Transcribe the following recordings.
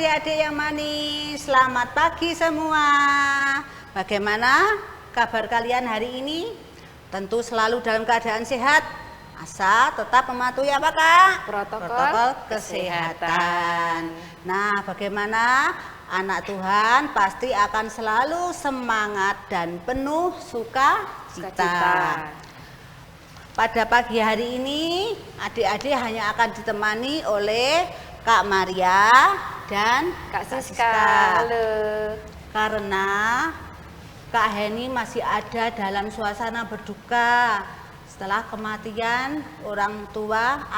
adik-adik yang manis, selamat pagi semua. Bagaimana kabar kalian hari ini? Tentu selalu dalam keadaan sehat, asal tetap mematuhi apa Kak? Protokol kesehatan. Nah, bagaimana anak Tuhan pasti akan selalu semangat dan penuh sukacita. Pada pagi hari ini, adik-adik hanya akan ditemani oleh Kak Maria dan Kak Siska. Halo. Karena Kak Heni masih ada dalam suasana berduka setelah kematian orang tua,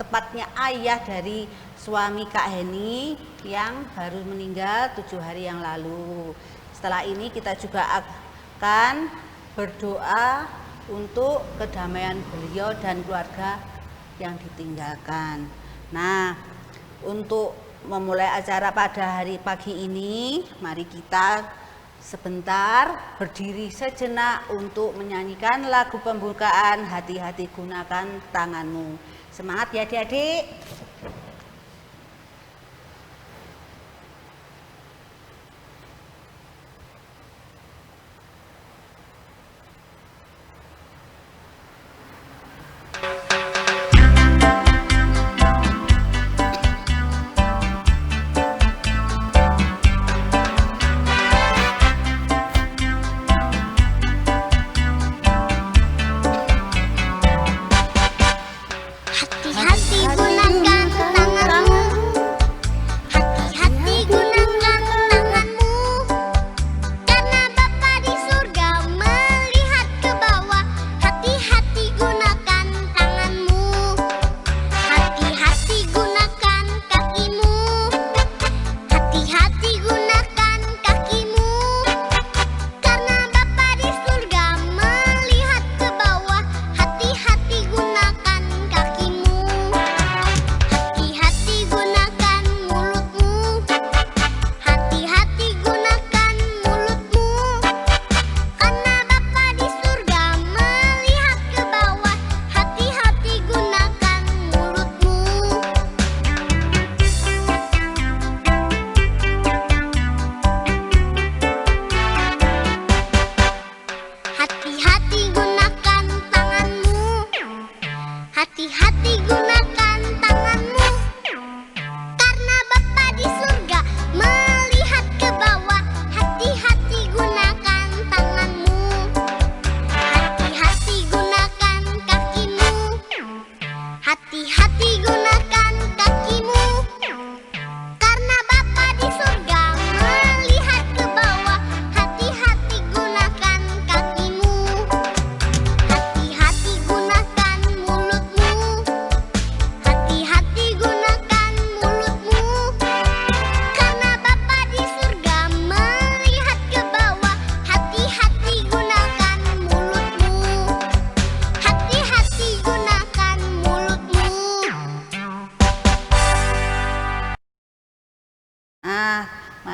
tepatnya ayah dari suami Kak Heni yang baru meninggal 7 hari yang lalu. Setelah ini kita juga akan berdoa untuk kedamaian beliau dan keluarga yang ditinggalkan. Nah, untuk memulai acara pada hari pagi ini, mari kita sebentar berdiri sejenak untuk menyanyikan lagu pembukaan Hati-hati Gunakan Tanganmu. Semangat ya adik-adik.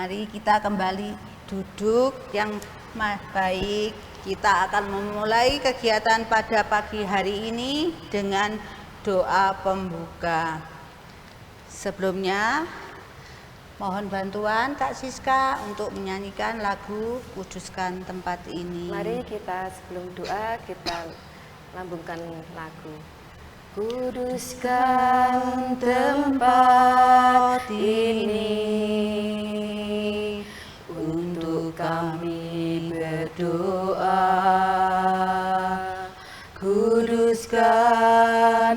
Mari kita kembali duduk yang baik. Kita akan memulai kegiatan pada pagi hari ini dengan doa pembuka. Sebelumnya, mohon bantuan Kak Siska untuk menyanyikan lagu Kuduskan Tempat Ini. Mari kita sebelum doa kita lambungkan lagu. Kuduskan tempat ini untuk kami berdoa. Kuduskan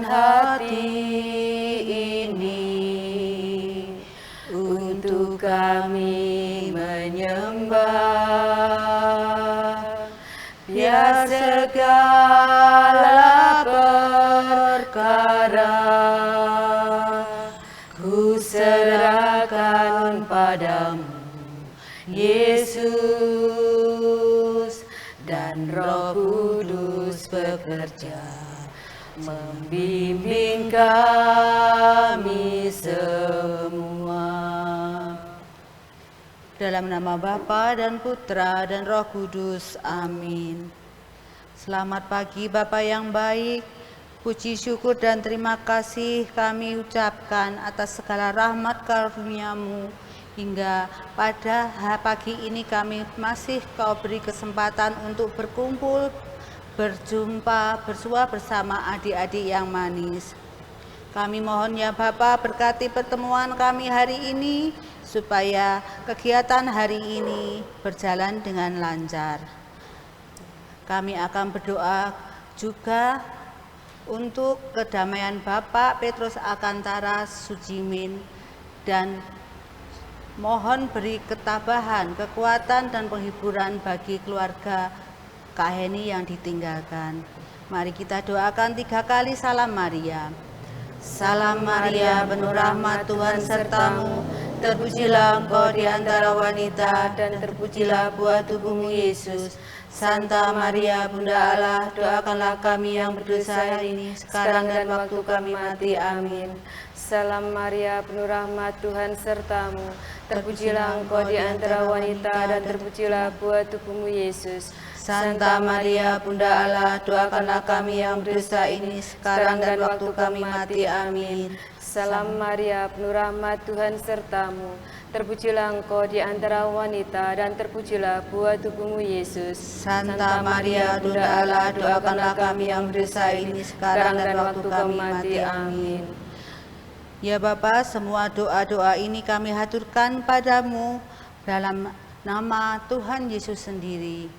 hati ini untuk kami menyembah. Biar segala perkara ku serahkan padamu, Yesus, dan Roh Kudus bekerja membimbing kami semua. Dalam nama Bapa dan Putra dan Roh Kudus, amin. Selamat pagi Bapa yang baik, puji syukur dan terima kasih kami ucapkan atas segala rahmat karunia-Mu hingga pada pagi ini kami masih Kau beri kesempatan untuk berkumpul, berjumpa, bersua bersama adik-adik yang manis. Kami mohon ya Bapa, berkati pertemuan kami hari ini, supaya kegiatan hari ini berjalan dengan lancar. Kami akan berdoa juga untuk kedamaian Bapak Petrus Akantara Sujimin, dan mohon beri ketabahan, kekuatan, dan penghiburan bagi keluarga Kak Heni yang ditinggalkan. Mari kita doakan 3 kali salam Maria. Salam Maria, penuh rahmat, Tuhan sertamu, terpujilah engkau di antara wanita, dan terpujilah buah tubuhmu Yesus. Santa Maria, Bunda Allah, doakanlah kami yang berdosa hari ini, sekarang dan waktu kami mati. Amin. Salam Maria, penuh rahmat, Tuhan sertamu, terpujilah engkau di antara wanita, dan terpujilah buah tubuhmu Yesus. Santa Maria, Bunda Allah, doakanlah kami yang berdosa ini, sekarang dan waktu kami mati. Amin. Salam Maria, penuh rahmat, Tuhan sertamu, terpujilah engkau di antara wanita, dan terpujilah buah tubuhmu Yesus. Santa Maria, Bunda Allah, doakanlah kami yang berdosa ini, sekarang dan waktu kami mati. Amin. Ya Bapa, semua doa-doa ini kami haturkan padamu dalam nama Tuhan Yesus sendiri.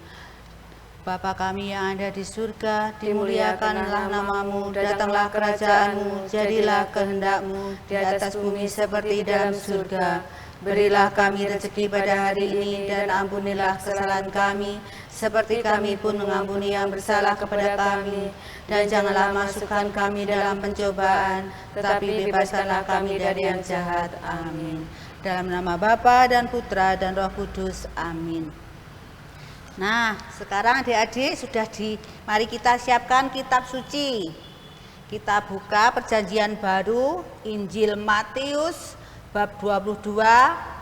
Bapa kami yang ada di surga, dimuliakanlah namamu, datanglah kerajaanmu, jadilah kehendak-mu di atas bumi seperti dalam surga. Berilah kami rezeki pada hari ini, dan ampunilah kesalahan kami, seperti kami pun mengampuni yang bersalah kepada kami. Dan janganlah masukkan kami dalam pencobaan, tetapi bebaskanlah kami dari yang jahat. Amin. Dalam nama Bapa dan Putra dan Roh Kudus. Amin. Nah, sekarang adik-adik mari kita siapkan kitab suci. Kita buka Perjanjian Baru, Injil Matius bab 22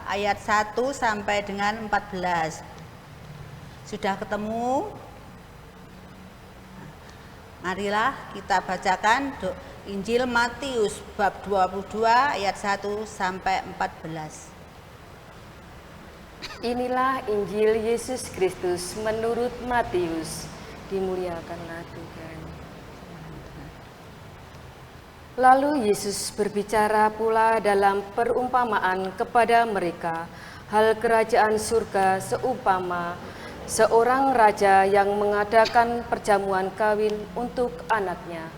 ayat 1 sampai dengan 14. Sudah ketemu? Marilah kita bacakan Injil Matius bab 22 ayat 1 sampai 14. Inilah Injil Yesus Kristus menurut Matius. Dimuliakanlah Tuhan. Lalu Yesus berbicara pula dalam perumpamaan kepada mereka hal kerajaan surga seumpama seorang raja yang mengadakan perjamuan kawin untuk anaknya.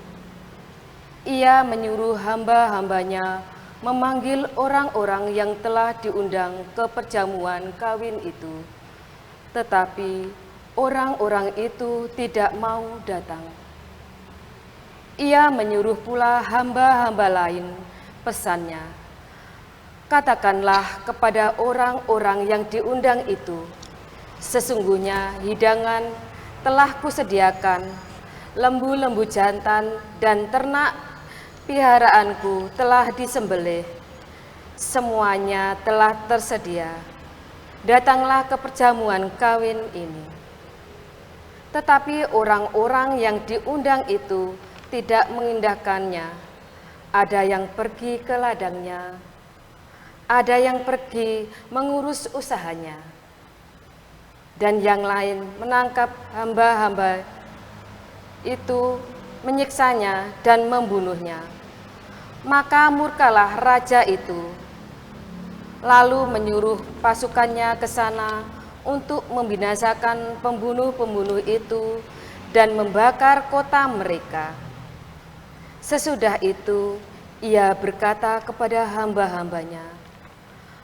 Ia menyuruh hamba-hambanya memanggil orang-orang yang telah diundang ke perjamuan kawin itu. Tetapi orang-orang itu tidak mau datang. Ia menyuruh pula hamba-hamba lain, pesannya, katakanlah kepada orang-orang yang diundang itu, sesungguhnya hidangan telah kusediakan, lembu-lembu jantan dan ternak peliharaanku telah disembelih, semuanya telah tersedia. Datanglah ke perjamuan kawin ini. Tetapi orang-orang yang diundang itu tidak mengindahkannya. Ada yang pergi ke ladangnya, ada yang pergi mengurus usahanya, dan yang lain menangkap hamba-hamba itu, menyiksanya dan membunuhnya. Maka murkalah raja itu, lalu menyuruh pasukannya ke sana untuk membinasakan pembunuh-pembunuh itu dan membakar kota mereka. Sesudah itu, ia berkata kepada hamba-hambanya,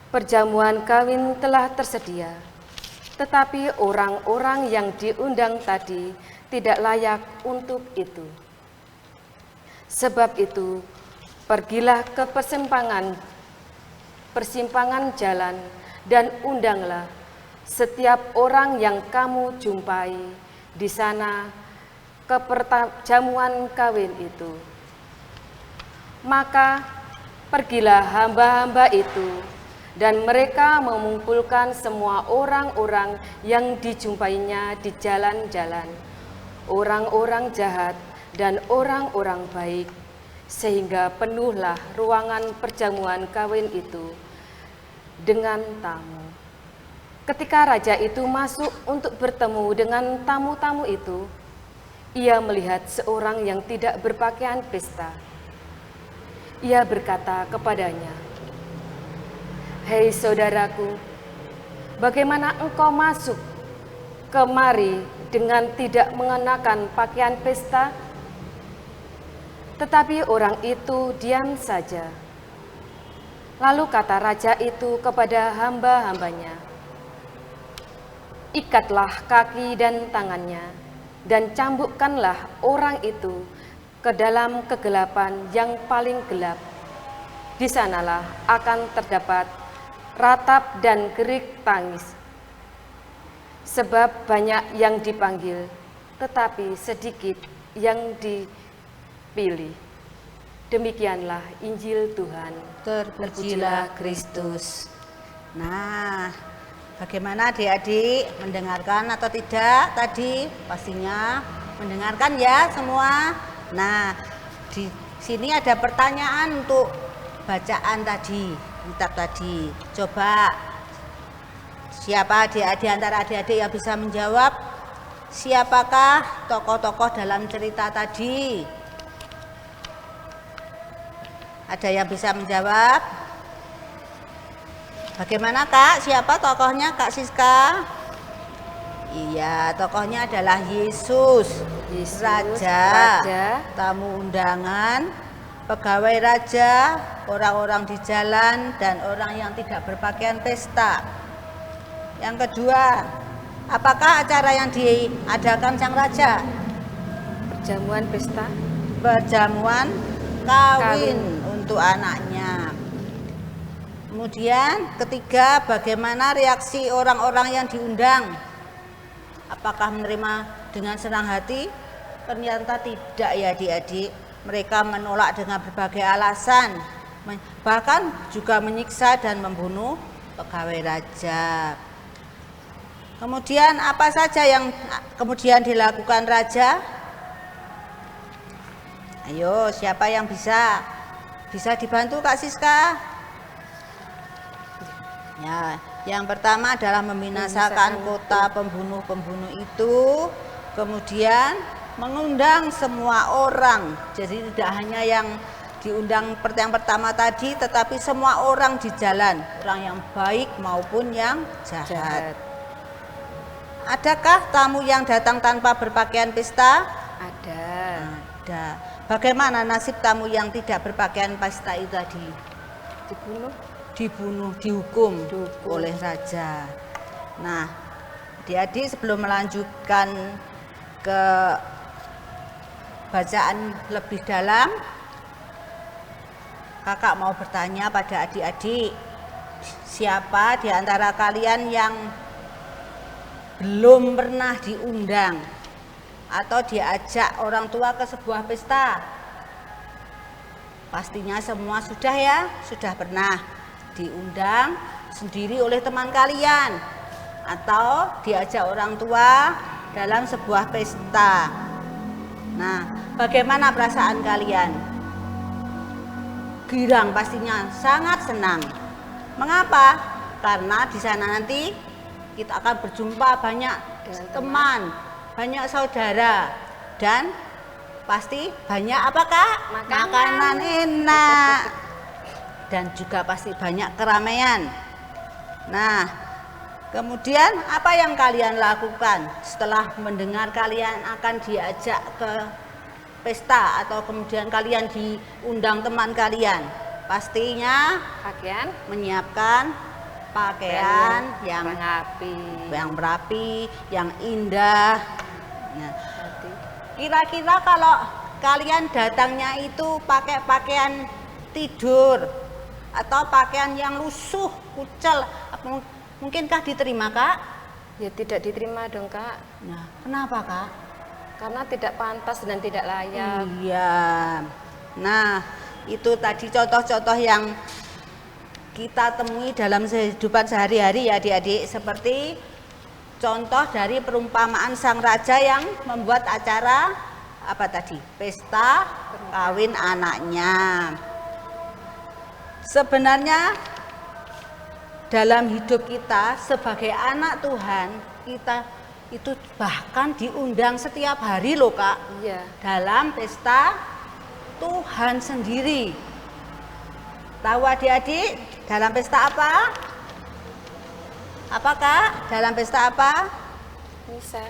perjamuan kawin telah tersedia, tetapi orang-orang yang diundang tadi tidak layak untuk itu. Sebab itu, pergilah ke persimpangan jalan dan undanglah setiap orang yang kamu jumpai di sana ke perjamuan kawin itu. Maka pergilah hamba-hamba itu, dan mereka mengumpulkan semua orang-orang yang dijumpainya di jalan-jalan, orang-orang jahat dan orang-orang baik, sehingga penuhlah ruangan perjamuan kawin itu. dengan tamu. Ketika raja itu masuk untuk bertemu dengan tamu-tamu itu, ia melihat seorang yang tidak berpakaian pesta. Ia berkata kepadanya, "Hei saudaraku, bagaimana engkau masuk kemari dengan tidak mengenakan pakaian pesta?" Tetapi orang itu diam saja. Lalu kata raja itu kepada hamba-hambanya, "Ikatlah kaki dan tangannya, dan cambukkanlah orang itu ke dalam kegelapan yang paling gelap. Di sanalah akan terdapat ratap dan gerik tangis. Sebab banyak yang dipanggil, tetapi sedikit yang dipilih." Demikianlah Injil Tuhan. Terpujilah Kristus. Nah, bagaimana adik-adik, mendengarkan atau tidak tadi? Pastinya mendengarkan ya semua. Nah, di sini ada pertanyaan untuk bacaan tadi, kitab tadi. Coba siapa adik-adik antara adik-adik yang bisa menjawab? Siapakah tokoh-tokoh dalam cerita tadi? Ada yang bisa menjawab? Bagaimana Kak? Siapa tokohnya Kak Siska? Iya, tokohnya adalah Yesus, raja, tamu undangan, pegawai raja, orang-orang di jalan, dan orang yang tidak berpakaian pesta. Yang kedua, apakah acara yang diadakan sang raja? Perjamuan pesta. Perjamuan kawin untuk anaknya. Kemudian ketiga, bagaimana reaksi orang-orang yang diundang? Apakah menerima dengan senang hati? Ternyata tidak ya adik-adik. Mereka menolak dengan berbagai alasan, bahkan juga menyiksa dan membunuh pegawai raja. Kemudian apa saja yang kemudian dilakukan raja? Ayo, siapa yang bisa dibantu Kak Siska? Ya, yang pertama adalah membinasakan kota pembunuh-pembunuh itu, kemudian mengundang semua orang. Jadi tidak hanya yang diundang yang pertama tadi, tetapi semua orang di jalan, orang yang baik maupun yang jahat. Adakah tamu yang datang tanpa berpakaian pesta? Ada. Bagaimana nasib tamu yang tidak berpakaian pesta itu tadi? Dihukum oleh raja. Nah, adik-adik sebelum melanjutkan ke bacaan lebih dalam, kakak mau bertanya pada adik-adik, siapa di antara kalian yang belum pernah diundang atau diajak orang tua ke sebuah pesta? Pastinya semua sudah ya, sudah pernah diundang sendiri oleh teman kalian atau diajak orang tua dalam sebuah pesta. Nah, bagaimana perasaan kalian? Girang pastinya, sangat senang. Mengapa? Karena di sana nanti kita akan berjumpa banyak teman, banyak saudara, dan pasti banyak apa Kak? Makanan enak, dan juga pasti banyak keramaian. Nah, kemudian apa yang kalian lakukan setelah mendengar kalian akan diajak ke pesta atau kemudian kalian diundang teman kalian? Pastinya menyiapkan pakaian yang rapi, yang indah. Nah, kira-kira kalau kalian datangnya itu pakai pakaian tidur atau pakaian yang lusuh, kucel, mungkinkah diterima Kak? Ya tidak diterima dong Kak. Nah, kenapa Kak? Karena tidak pantas dan tidak layak. Iya. Nah, itu tadi contoh-contoh yang kita temui dalam kehidupan sehari-hari ya adik-adik, seperti contoh dari perumpamaan sang raja yang membuat acara apa tadi? Pesta kawin anaknya. Sebenarnya dalam hidup kita sebagai anak Tuhan, kita itu bahkan diundang setiap hari loh Kak. Iya. Dalam pesta Tuhan sendiri. Tahu adik-adik dalam pesta apa? Apa Kak? Dalam pesta apa? Misa.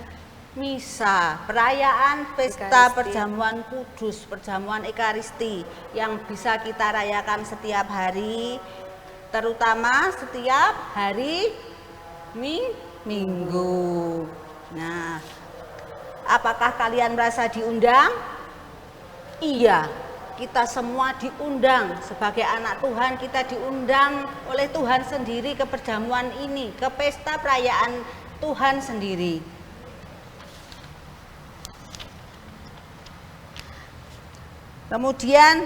Misa, perayaan pesta Ekaristi. perjamuan kudus, perjamuan Ekaristi yang bisa kita rayakan setiap hari, terutama setiap hari Minggu. Nah, apakah kalian merasa diundang? Iya, kita semua diundang sebagai anak Tuhan, kita diundang oleh Tuhan sendiri ke perjamuan ini, ke pesta perayaan Tuhan sendiri. Kemudian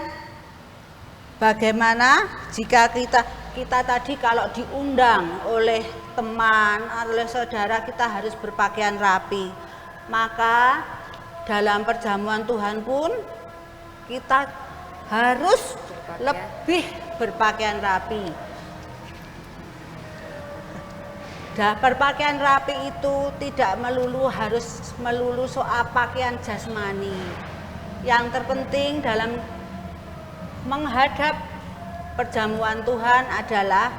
bagaimana jika kita tadi kalau diundang oleh teman, oleh saudara, kita harus berpakaian rapi. Maka dalam perjamuan Tuhan pun kita harus lebih berpakaian rapi. Berpakaian rapi itu tidak harus melulu soal pakaian jasmani. Yang terpenting dalam menghadap perjamuan Tuhan adalah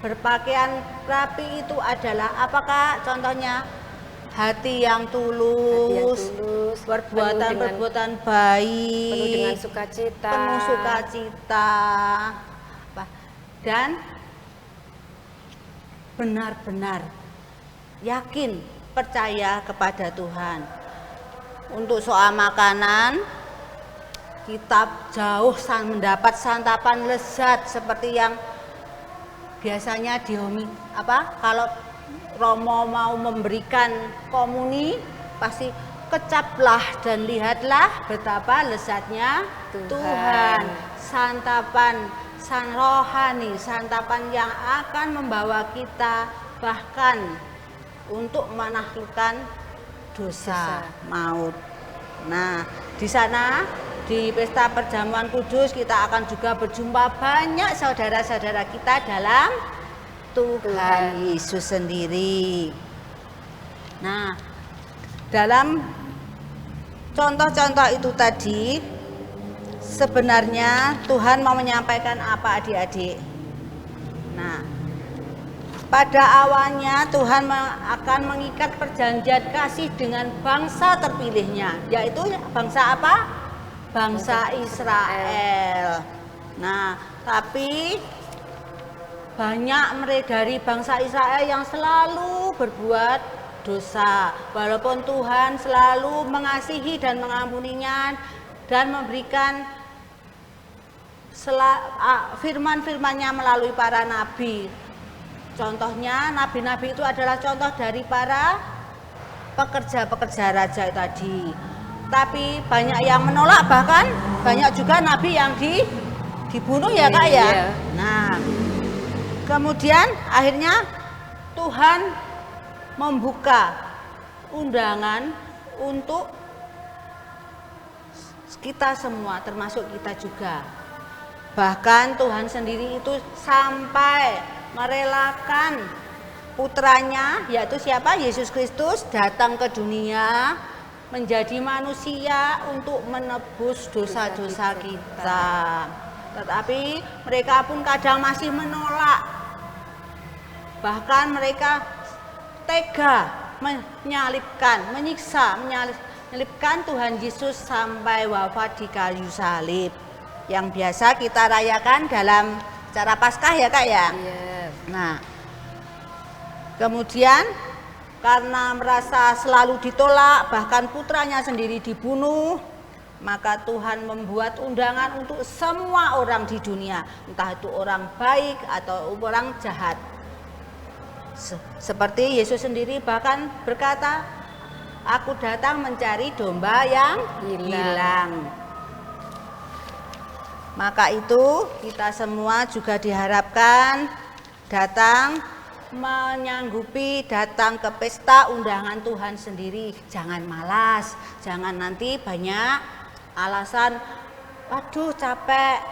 berpakaian rapi itu adalah apakah contohnya hati yang tulus, perbuatan baik, penuh dengan sukacita, dan benar-benar yakin percaya kepada Tuhan. Untuk soal makanan, kita jauh mendapat santapan lezat seperti yang biasanya kalau Romo mau memberikan komuni pasti kecaplah dan lihatlah betapa lezatnya Tuhan. Santapan rohani, santapan yang akan membawa kita bahkan untuk menaklukkan dosa maut. Nah, di sana di pesta perjamuan kudus kita akan juga berjumpa banyak saudara-saudara kita dalam Tuhan Yesus sendiri. Nah, dalam contoh-contoh itu tadi sebenarnya Tuhan mau menyampaikan apa adik-adik? Nah, pada awalnya Tuhan akan mengikat perjanjian kasih dengan bangsa terpilihnya, yaitu bangsa apa? Bangsa Israel. Nah, tapi banyak dari bangsa Israel yang selalu berbuat dosa, walaupun Tuhan selalu mengasihi dan mengampuninya dan memberikan firman-firmannya melalui para nabi. Contohnya nabi-nabi itu adalah contoh dari para pekerja-pekerja raja tadi. Tapi banyak yang menolak, bahkan banyak juga nabi yang dibunuh ya Kak ya. Iya. Nah, kemudian akhirnya Tuhan membuka undangan untuk kita semua, termasuk kita juga. Bahkan Tuhan sendiri itu sampai merelakan putranya, yaitu siapa? Yesus Kristus datang ke dunia menjadi manusia untuk menebus dosa-dosa kita. Tetapi mereka pun kadang masih menolak. Bahkan mereka tega menyalibkan Tuhan Yesus sampai wafat di kayu salib. Yang biasa kita rayakan dalam acara Paskah ya Kak ya. Iya. Nah, kemudian karena merasa selalu ditolak, bahkan putranya sendiri dibunuh, maka Tuhan membuat undangan untuk semua orang di dunia, entah itu orang baik atau orang jahat. Seperti Yesus sendiri bahkan berkata, "Aku datang mencari domba yang hilang." Maka itu kita semua juga diharapkan datang ke pesta undangan Tuhan sendiri. Jangan malas, jangan nanti banyak alasan, aduh capek,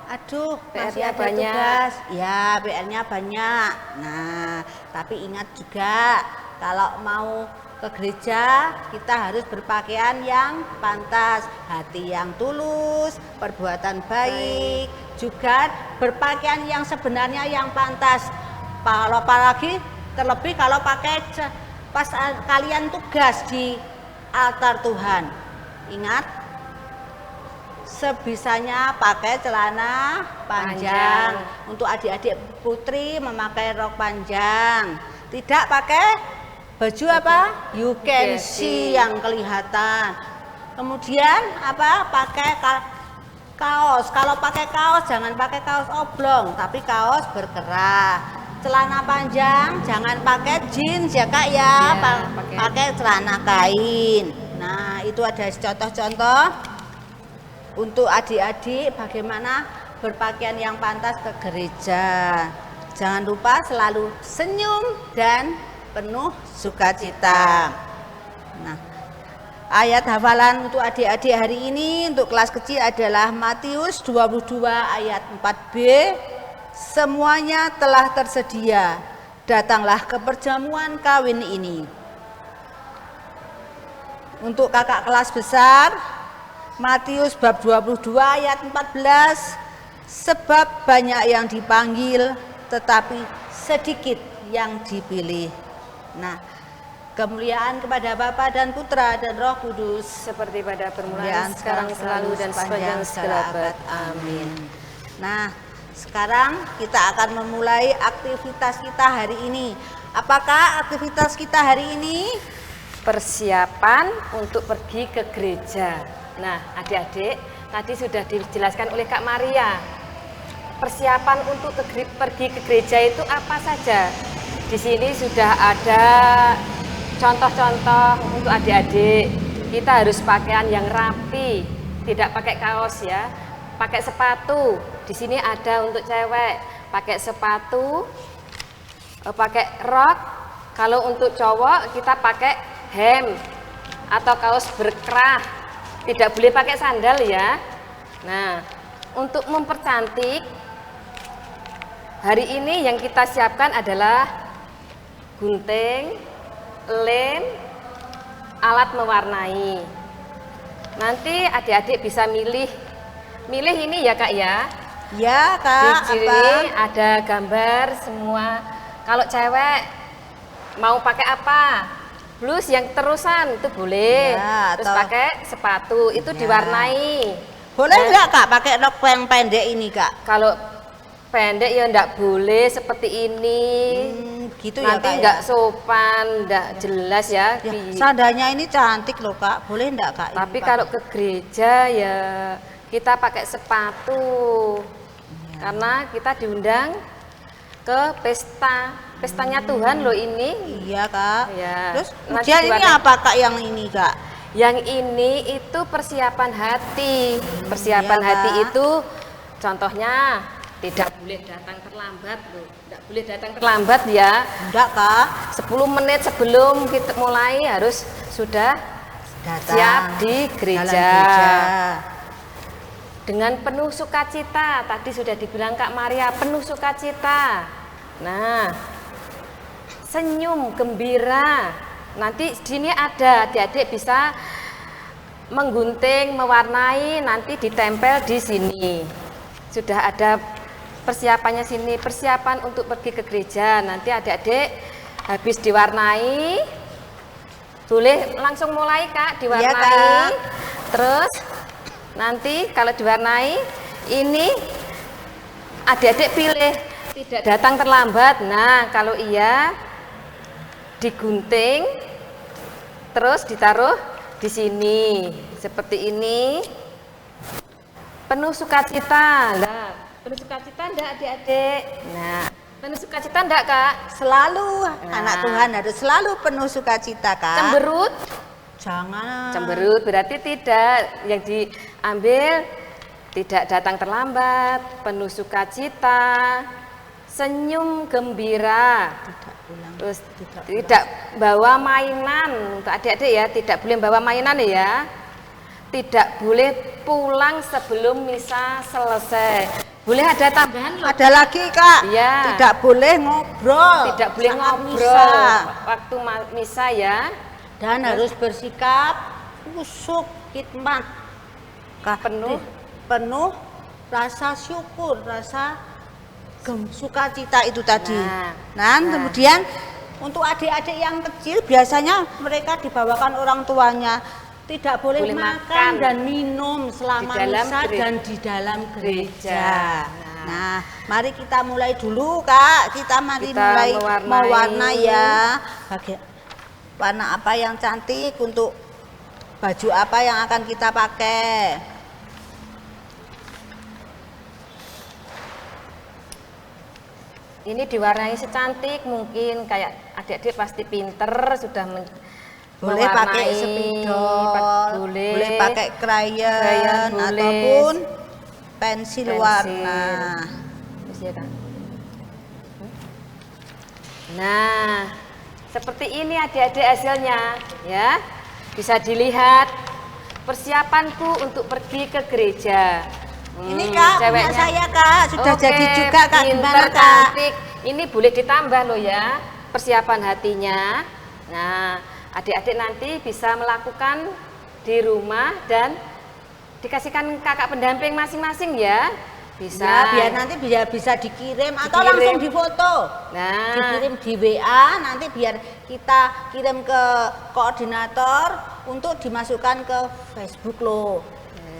Aduh, masih PR-nya ada banyak. tugas. Ya, PR-nya banyak. Nah, tapi ingat juga kalau mau ke gereja kita harus berpakaian yang pantas, hati yang tulus, perbuatan baik, juga berpakaian yang sebenarnya yang pantas. Kalau apalagi terlebih kalau pakai pas kalian tugas di altar Tuhan. Ingat, sebisanya pakai celana panjang. Untuk adik-adik putri memakai rok panjang. Tidak pakai baju apa? You can see yang kelihatan. Kemudian apa? Pakai kaos. Kalau pakai kaos jangan pakai kaos oblong, tapi kaos berkerah. Celana panjang jangan pakai jeans ya Kak ya, pakai celana kain. Nah, itu ada contoh-contoh untuk adik-adik bagaimana berpakaian yang pantas ke gereja. Jangan lupa selalu senyum dan penuh sukacita. Nah, ayat hafalan untuk adik-adik hari ini untuk kelas kecil adalah Matius 22 ayat 4b. Semuanya telah tersedia, datanglah ke perjamuan kawin ini. Untuk kakak kelas besar, Matius bab 22 ayat 14, sebab banyak yang dipanggil tetapi sedikit yang dipilih. Nah, kemuliaan kepada Bapa dan Putra dan Roh Kudus seperti pada permulaan, sekarang, selalu, dan sepanjang segala abad. Amin. Nah, sekarang kita akan memulai aktivitas kita hari ini. Apakah aktivitas kita hari ini? Persiapan untuk pergi ke gereja. Nah, adik-adik, tadi sudah dijelaskan oleh Kak Maria. Persiapan untuk pergi ke gereja itu apa saja? Di sini sudah ada contoh-contoh untuk adik-adik. Kita harus pakaian yang rapi, tidak pakai kaos ya. Pakai sepatu. Di sini ada untuk cewek, pakai sepatu, pakai rok. Kalau untuk cowok kita pakai hem atau kaos berkerah. Tidak boleh pakai sandal ya. Nah, untuk mempercantik hari ini yang kita siapkan adalah gunting, lem, alat mewarnai. Nanti adik-adik bisa milih ini ya Kak ya. Ya Kak. Di sini ada gambar semua. Kalau cewek mau pakai apa? Blus yang terusan itu boleh. Ya, terus pakai sepatu itu diwarnai. Boleh enggak Kak pakai rok yang pendek ini Kak? Kalau pendek ya enggak boleh seperti ini. Gitu nanti ya Kak, enggak sopan, enggak jelas ya. Sandalnya ini cantik loh Kak, boleh enggak Kak? Tapi kalau ke gereja ya kita pakai sepatu. Karena kita diundang ke pestanya Tuhan loh ini. Iya Kak. Ya. Terus kemudian ini apa Kak yang ini Kak? Yang ini itu persiapan hati. Persiapan hati itu contohnya tidak boleh datang terlambat loh. Tidak boleh datang terlambat ya. Enggak Kak. 10 menit sebelum kita mulai harus sudah datang siap di gereja. Dengan penuh sukacita. Tadi sudah dibilang Kak Maria, penuh sukacita. Nah, senyum gembira. Nanti di sini ada adik-adik bisa menggunting, mewarnai, nanti ditempel di sini. Sudah ada persiapannya sini, persiapan untuk pergi ke gereja. Nanti adik-adik habis diwarnai, boleh langsung mulai Kak diwarnai. Ya, Kak. Terus nanti kalau diwarnai ini adik-adik pilih tidak datang terlambat. Nah, kalau iya digunting terus ditaruh di sini seperti ini. Penuh sukacita. Nah, penuh sukacita enggak adik-adik? Nah, penuh sukacita enggak Kak? Selalu anak Tuhan harus selalu penuh sukacita Kak. Cemberut? Jangan. Cemberut berarti tidak. Yang diambil tidak datang terlambat, penuh sukacita, senyum gembira. Tidak pulang. Terus tidak bawa mainan. Untuk adik-adik ya, tidak boleh bawa mainan ya. Tidak boleh pulang sebelum misa selesai. Boleh ada tambahan loh. Ada lagi Kak. Iya. Tidak boleh ngobrol. Tidak boleh saat ngobrol misa. waktu misa ya. Dan harus bersikap kusuk khidmat. Penuh rasa syukur, rasa sukacita itu tadi. Nah, kemudian untuk adik-adik yang kecil biasanya mereka dibawakan orang tuanya. Tidak boleh makan dan minum selama misa dan di dalam gereja. Nah, mari kita mulai dulu Kak. Kita mulai mewarna ya. Warna apa yang cantik, untuk baju apa yang akan kita pakai. Ini diwarnai secantik mungkin, kayak adik-adik pasti pinter sudah boleh pakai spidol, boleh pakai krayon ataupun pensil warna. Nah, seperti ini adik-adik hasilnya ya. Bisa dilihat persiapanku untuk pergi ke gereja. Ini Kak, punya saya Kak, sudah jadi juga Kak. Gimana Kak? Ini boleh ditambah loh ya, persiapan hatinya. Nah, adik-adik nanti bisa melakukan di rumah dan dikasihkan kakak pendamping masing-masing ya. Bisa. Ya, biar nanti bisa dikirim atau langsung difoto. Nah, dikirim di WA, nanti biar kita kirim ke koordinator untuk dimasukkan ke Facebook loh.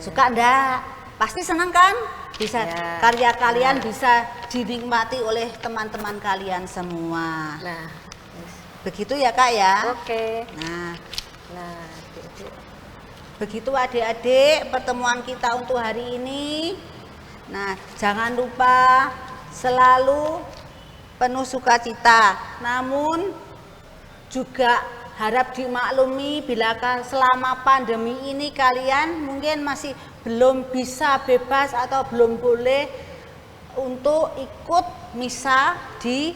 Suka enggak? Pasti senang kan? Bisa ya. Karya kalian bisa dinikmati oleh teman-teman kalian semua. Nah, begitu ya Kak ya. Oke. Nah, begitu adik-adik pertemuan kita untuk hari ini. Nah, jangan lupa selalu penuh sukacita. Namun juga harap dimaklumi bila selama pandemi ini kalian mungkin masih belum bisa bebas atau belum boleh untuk ikut misa di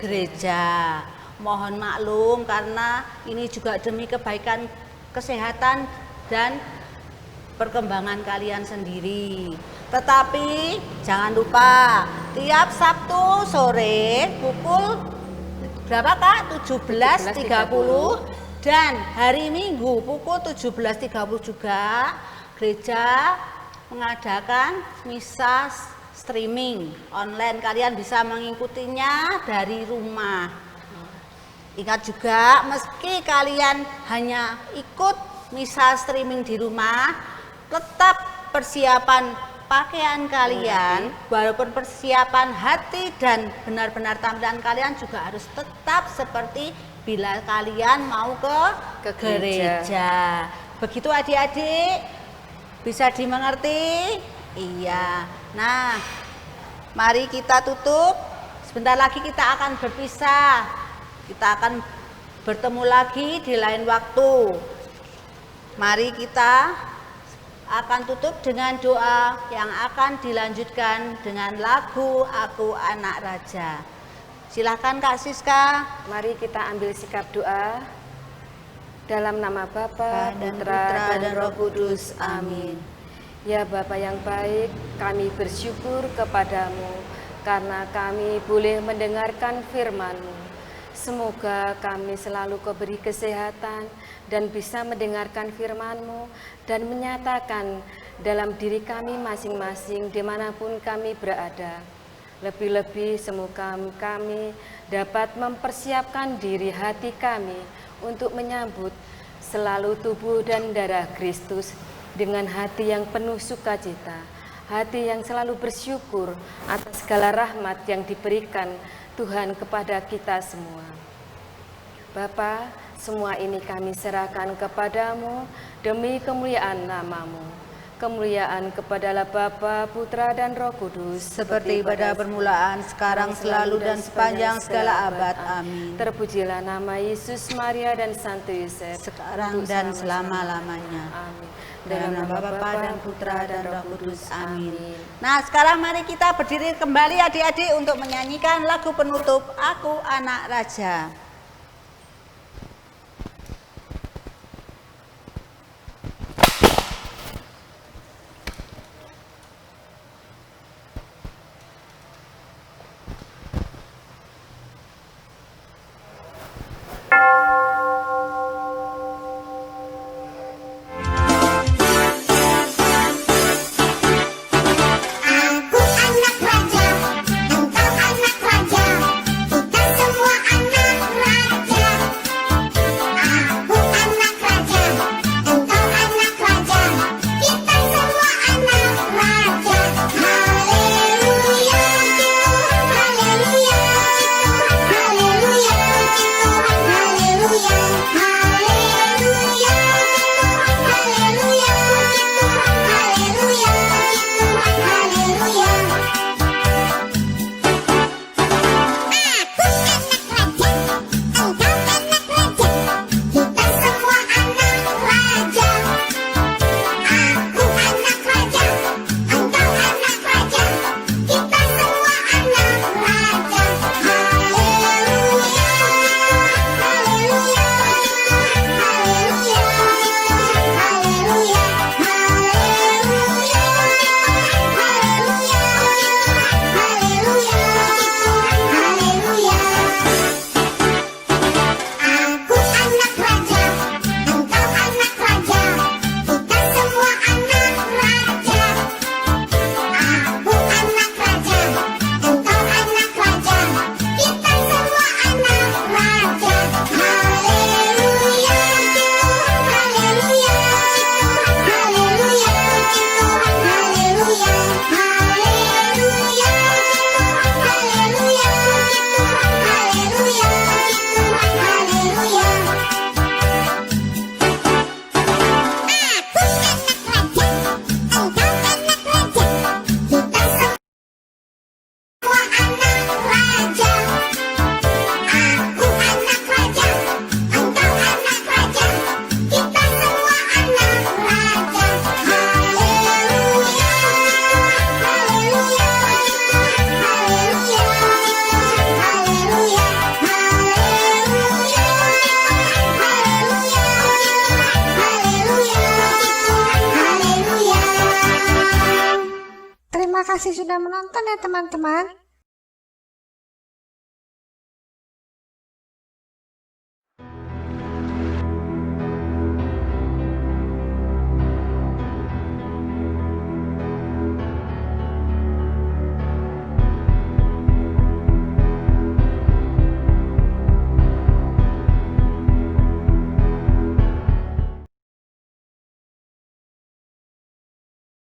gereja. Mohon maklum karena ini juga demi kebaikan kesehatan dan perkembangan kalian sendiri. Tetapi jangan lupa tiap Sabtu sore pukul berapa Kak? 17.30 dan hari Minggu pukul 17.30 juga gereja mengadakan misa streaming online. Kalian bisa mengikutinya dari rumah. Ingat juga, meski kalian hanya ikut misa streaming di rumah, tetap persiapan pakaian kalian, walaupun persiapan hati dan benar-benar tampilan kalian juga harus tetap seperti bila kalian mau ke gereja. Begitu adik-adik, bisa dimengerti? Iya. Nah, mari kita tutup. Sebentar lagi kita akan berpisah. Kita akan bertemu lagi di lain waktu. Mari kita akan tutup dengan doa yang akan dilanjutkan dengan lagu Aku Anak Raja. Silahkan Kak Siska. Mari kita ambil sikap doa. Dalam nama Bapa, Putra, dan Roh Kudus. Amin. Ya Bapa yang baik, kami bersyukur kepadamu karena kami boleh mendengarkan firman-Mu. Semoga kami selalu Kau-beri kesehatan dan bisa mendengarkan firman-Mu dan menyatakan dalam diri kami masing-masing dimanapun kami berada. Lebih-lebih semoga kami dapat mempersiapkan diri hati kami untuk menyambut selalu tubuh dan darah Kristus dengan hati yang penuh sukacita, hati yang selalu bersyukur atas segala rahmat yang diberikan Tuhan kepada kita semua. Bapa, semua ini kami serahkan kepadamu demi kemuliaan nama-Mu. Kemuliaan kepada Bapa, Putra, dan Roh Kudus, seperti pada permulaan, sekarang, selalu, dan sepanjang segala abad. Amin. Terpujilah nama Yesus, Maria, dan Santo Yosef, sekarang dan selama-lamanya. Amin. Dalam nama Bapa dan Putra dan Roh Kudus. Amin. Nah, sekarang mari kita berdiri kembali adik-adik untuk menyanyikan lagu penutup Aku Anak Raja. kasih sudah menonton ya teman-teman.